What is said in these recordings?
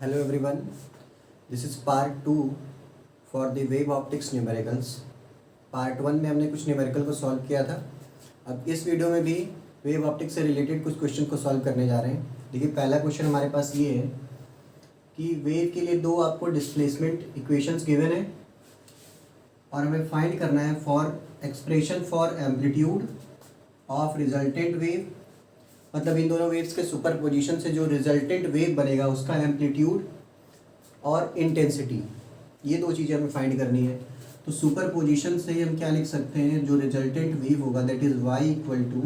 Hello everyone, this is part 2 for the wave optics numericals. Part 1 में हमने कुछ numerical को सॉल्व किया था. अब इस वीडियो में भी वेव ऑप्टिक्स से रिलेटेड कुछ क्वेश्चन को सॉल्व करने जा रहे हैं. देखिए पहला क्वेश्चन हमारे पास ये है कि वेव के लिए दो आपको डिस्प्लेसमेंट इक्वेशंस गिवन है और हमें फाइंड करना है for expression for amplitude of resultant wave. मतलब इन दोनों वेव्स के सुपरपोजिशन से जो रिजल्टेंट वेव बनेगा उसका एम्पलीट्यूड और इंटेंसिटी, ये दो चीज़ें हमें फाइंड करनी है. तो सुपरपोजिशन से हम क्या लिख सकते हैं, जो रिजल्टेंट वेव होगा that is y equal to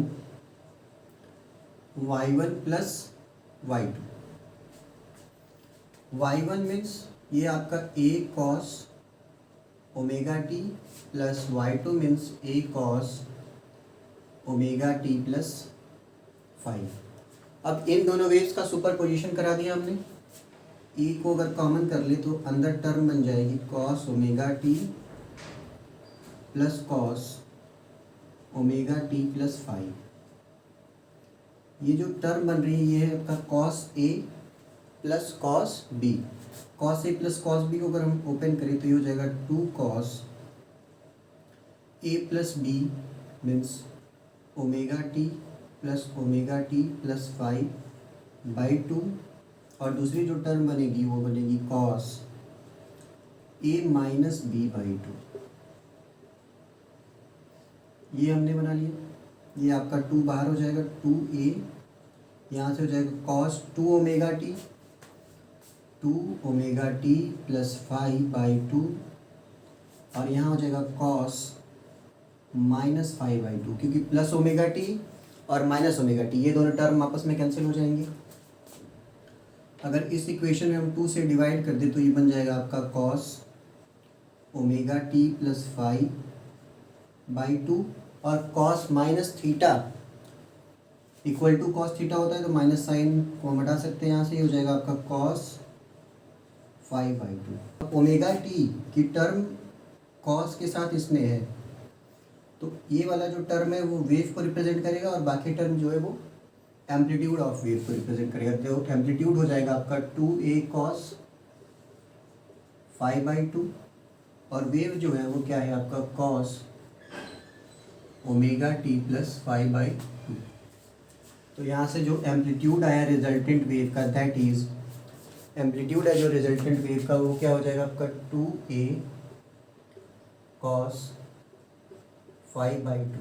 y1 plus y2. y1 means ये आपका a cos omega T plus y2 means a cos omega T plus 5. अब इन दोनों वेव्स का सुपरपोजिशन करा दिया हमने. e को अगर कॉमन कर ले तो अंदर टर्म बन जाएगी cos omega T plus cos omega T plus 5. ये जो टर्म बन रही है ये है आपका cos a plus cos b. cos a plus cos b को अगर हम ओपन करें तो ये हो जाएगा 2 cos a plus b means omega T plus omega T plus 5/2. और दूसरी जो टर्म बनेगी वो बनेगी cos a माइनस b/2. ये हमने बना लिया. ये आपका 2 बाहर हो जाएगा 2a, यहाँ से हो जाएगा cos 2 ओमेगा टी प्लस 5/2 और यहाँ हो जाएगा cos माइनस 5/2 क्योंकि प्लस ओमेगा टी और माइनस ओमेगा टी ये दोनों टर्म आपस में कैंसिल हो जाएंगे. अगर इस इक्वेशन में हम 2 से डिवाइड कर दें तो ये बन जाएगा आपका cos ओमेगा टी प्लस 5/2 और cos minus theta equal to cos theta होता है तो माइनस साइन को हम हटा सकते हैं यहाँ से. ये हो जाएगा आपका cos 5/2. ओमेगा टी की टर्म cos के साथ इसमें है तो ये वाला जो टर्म है वो वेव को रिप्रेजेंट करेगा और बाकी टर्म जो है वो एम्पलीट्यूड ऑफ वेव को रिप्रेजेंट करेगा. तो एम्पलीट्यूड हो जाएगा आपका 2a cos 5/2 और वेव जो है वो क्या है आपका cos ओमेगा टी प्लस 5/2. तो यहाँ से जो एम्पलीट्यूड आया रिजल्टेंट वेव का दैट इज एम्पलीट्यूड है जो रिजल्टेंट वेव का वो क्या हो जाएगा आपका 2a cos 5/2.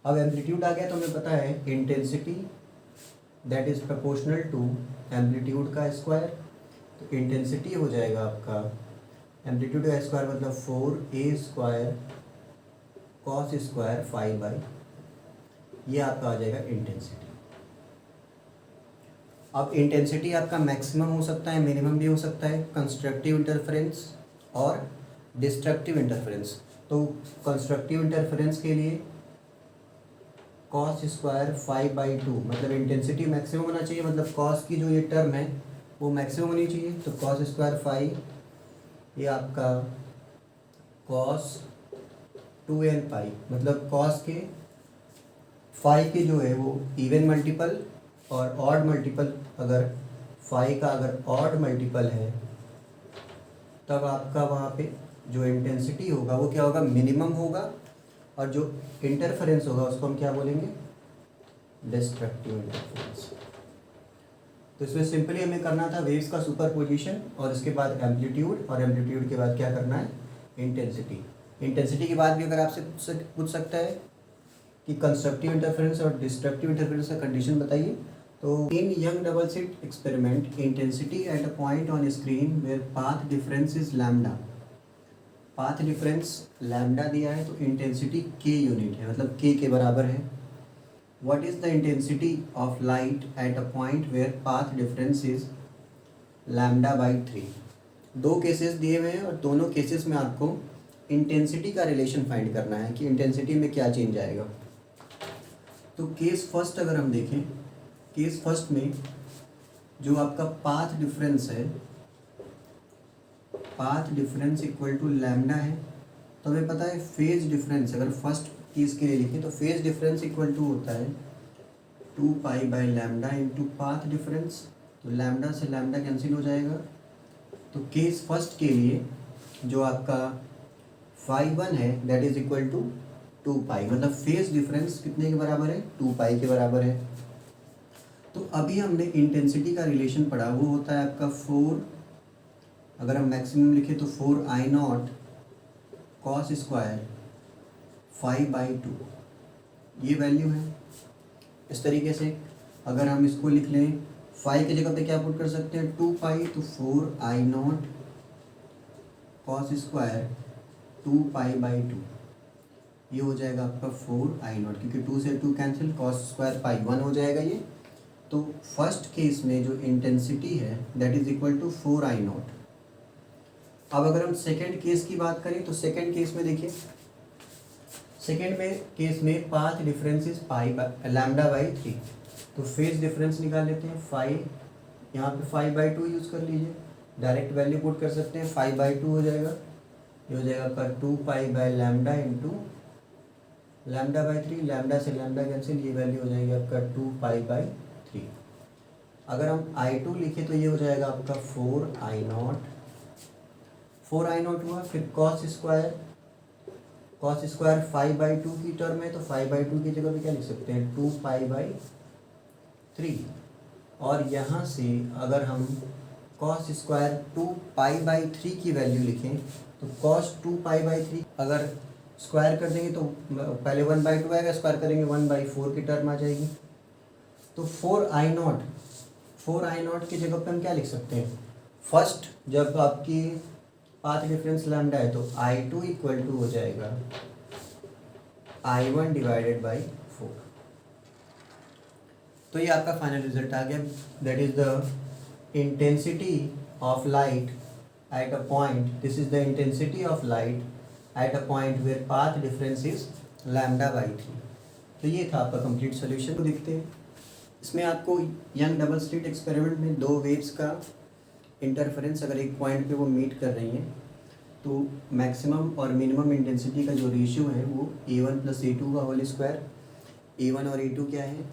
अब एम्पलीट्यूड आ गया तो हमें पता है intensity that is proportional to amplitude का स्क्वायर. तो इंटेंसिटी हो जाएगा आपका एम्पलीट्यूड का स्क्वायर मतलब 4a स्क्वायर cos स्क्वायर 5/, ये आपका आ जाएगा इंटेंसिटी. अब इंटेंसिटी आपका मैक्सिमम हो सकता है, मिनिमम भी हो सकता है, कंस्ट्रक्टिव इंटरफेरेंस और डिस्ट्रक्टिव इंटरफेरेंस. तो कंस्ट्रक्टिव इंटरफेरेंस के लिए cos स्क्वायर 5/2 मतलब इंटेंसिटी मैक्सिमम होना चाहिए, मतलब cos की जो ये टर्म है वो मैक्सिमम होनी चाहिए. तो cos स्क्वायर 5 ये आपका cos 2n पाई मतलब cos के 5 के जो है वो इवन मल्टीपल और ऑड मल्टीपल. अगर 5 का अगर ऑड मल्टीपल है तब आपका वहाँ पे जो इंटेंसिटी होगा वो क्या होगा, मिनिमम होगा. और जो इंटरफेरेंस होगा उसको हम क्या बोलेंगे, डिस्ट्रक्टिव इंटरफेरेंस. तो इसमें सिंपली हमें करना था वेव्स का सुपरपोजिशन और इसके बाद एम्पलीट्यूड और एम्पलीट्यूड के बाद क्या करना है, इंटेंसिटी. इंटेंसिटी के बाद भी अगर आपसे पूछ सकता है कि कंस्ट्रक्टिव इंटरफेरेंस और डिस्ट्रक्टिव इंटरफेरेंस का कंडीशन बताइए. तो in Young double slit experiment intensity at a point on screen where path difference is lambda. Path difference lambda दिया है तो इंटेंसिटी k यूनिट है मतलब k के बराबर है. What is the intensity of light at a point where path difference is λ/3. दो cases दिए हुए हैं और दोनों केसेस में आपको इंटेंसिटी का रिलेशन फाइंड करना है कि इंटेंसिटी में क्या चेंज आएगा. तो केस फर्स्ट अगर हम देखें, केस फर्स्ट में जो आपका पाथ डिफरेंस है, path difference equal to lambda है. तो हमें पता है फेज डिफरेंस अगर फर्स्ट केस के लिए लिखें तो फेज डिफरेंस इक्वल टू होता है 2 pi by lambda into path difference. तो लैम्डा से लैम्डा कैंसिल हो जाएगा। तो केस फर्स्ट के लिए जो आपका फाई वन है दैट इज इक्वल टू 2 पाई, मतलब फेज डिफरेंस कितने के बराबर है, 2 पाई के बराबर है। तो अभी हमने इंटेंसिटी का रिलेशन पढ़ा, वो होता है आपका 4, अगर हम मैक्सिमम लिखें तो 4I0 कॉस स्क्वायर 5/2, ये वैल्यू है। इस तरीके से अगर हम इसको लिख लें, 5 की जगह पे क्या पुट कर सकते हैं, 2 पाई, तो 4I0 कॉस स्क्वायर 2 पाई/2, ये हो जाएगा आपका 4I0, क्योंकि 2 से 2 कैंसिल, कॉस स्क्वायर पाई 1 हो जाएगा ये। तो फर्स्ट केस में जो इंटेंसिटी है that is equal to 4I0। अब अगर हम सेकेंड केस की बात करें तो सेकेंड केस में देखिए, सेकेंड में केस में पाथ डिफरेंस इज λ/3, तो फेज डिफरेंस निकाल लेते हैं। 5 यहाँ पे 5/2 यूज़ कर लीजिए, डायरेक्ट वैल्यू पुट कर सकते हैं, 5/2 हो जाएगा। ये हो जाएगा आपका 2 पाई/λ इंटू λ/3, लैम्डा से लैम्डा कैंसिल, ये वैल्यू हो जाएगी आपका 2 पाई/3। अगर हम I2 लिखें तो ये हो जाएगा आपका 4I0 हुआ। फिर कॉस स्क्वायर 5/2 की टर्म है, तो 5/2 की जगह पे क्या लिख सकते हैं, 2 पाई/3। और यहाँ से अगर हम कॉस स्क्वायर 2 पाई/3 की वैल्यू लिखें तो कॉस 2 पाई/3 अगर स्क्वायर कर देंगे तो पहले 1/2 आएगा, स्क्वायर करेंगे 1/4 की टर्म आ जाएगी। तो 4I0 की जगह पे हम क्या लिख सकते हैं, फर्स्ट जब आपकी पाथ डिफरेंस लैम्डा है तो I2 इक्वल टू हो जाएगा I1 डिवाइडेड बाई 4। तो ये आपका फाइनल रिजल्ट आ गया, that is the intensity of light at a point, this is the intensity of light at a point where path difference is λ/3। तो ये था आपका कंप्लीट सोल्यूशन। को देखते हैं, इसमें आपको यंग डबल स्लिट एक्सपेरिमेंट में दो वेव्स का इंटरफेरेंस अगर एक पॉइंट पे वो मीट कर रही हैं तो मैक्सिमम और मिनिमम इंटेंसिटी का जो रेशियो है वो A1 + A2 का होल स्क्वायर। A1 और A2 क्या है,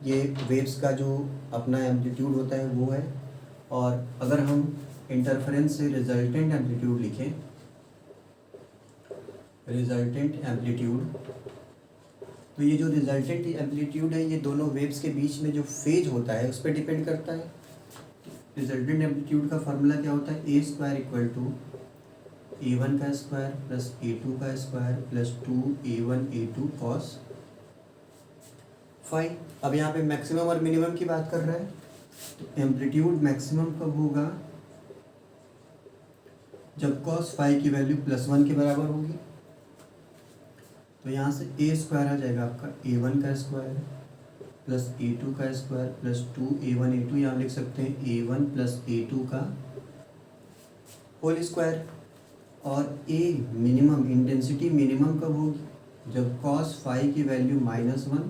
ये वेव्स का जो अपना एम्पलीट्यूड होता है वो है। और अगर हम इंटरफेरेंस से रिजल्टेंट एम्पलीट्यूड लिखें, रिजल्टेंट एम्पलीट्यूड, तो ये जो रिजल्टेंट एम्पलीट्यूड है ये दोनों वेव्स के बीच में जो फेज होता है उस पर डिपेंड करता है। रिजल्टेंट एम्पलीट्यूड का फार्मूला क्या होता है, A² इक्वल टू A1 का स्क्वायर प्लस A2 का square plus 2A1 A2 cos phi. अब यहाँ पे मैक्सिमम और मिनिमम की बात कर रहा है, तो एम्पलीट्यूड मैक्सिमम कब होगा, जब कॉस फाई की वैल्यू +1 के बराबर होगी। तो यहाँ से A² आ जाएगा आपका A1 का स्क्वायर प्लस A2 का स्क्वायर प्लस 2A1 A2, यहाँ लिख सकते हैं A1 + A2 का होल स्क्वायर। और A मिनिमम, इंटेंसिटी मिनिमम कब होगी, जब कॉस फाई की वैल्यू -1,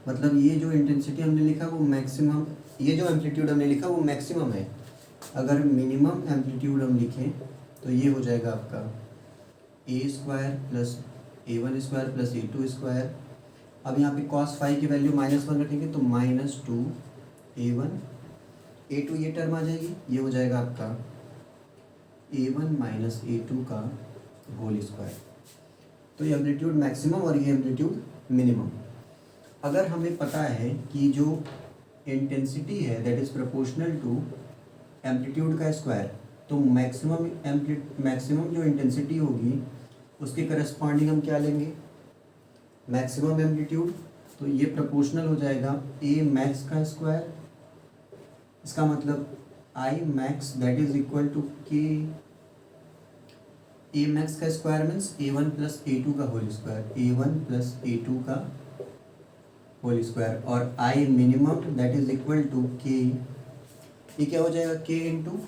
मतलब ये जो इंटेंसिटी हमने लिखा वो मैक्सिमम, ये जो एम्पलीट्यूड हमने लिखा वो मैक्सिमम है। अगर मिनिमम एम्पलीट्यूड हम लिखें तो ये हो जाएगा आपका A² + A1² + A2²। अब यहाँ पे कॉस फाई की वैल्यू -1 रखेंगे तो -2A1 A2 ये टर्म आ जाएगी, ये हो जाएगा आपका A1 - A2 का होल स्क्वायर। तो ये एम्पलीट्यूड मैक्सिमम और ये एम्पलीट्यूड मिनिमम। अगर हमें पता है कि जो इंटेंसिटी है that is proportional to amplitude का स्क्वायर, तो मैक्सिमम जो इंटेंसिटी होगी उसके करस्पॉन्डिंग हम क्या लेंगे, मैक्सिमम एम्पलीट्यूड। तो ये प्रोपोर्शनल हो जाएगा A max का स्क्वायर, इसका मतलब I max that is equal to K, A max का स्क्वायर मीन्स A1 + A2 का होल स्क्वायर, A1 + A2 का होल स्क्वायर। और I minimum that is equal to K, ये क्या हो जाएगा K इंटू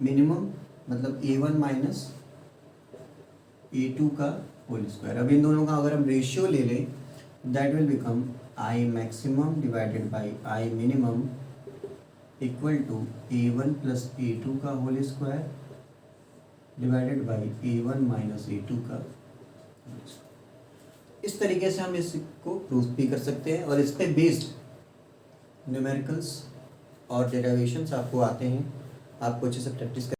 मिनिमम मतलब A1 - A2 का होल स्क्वायर। अब इन दोनों का अगर हम रेशियो ले लें that will become I maximum divided by I minimum equal to A1 + A2 का whole square divided by A1 - A2 का। इस तरीके से हम इसको प्रूफ भी कर सकते हैं और इस पे बेस्ड न्यूमेरिकल्स और डेरिवेशंस आपको आते हैं, आपको अच्छे से प्रैक्टिस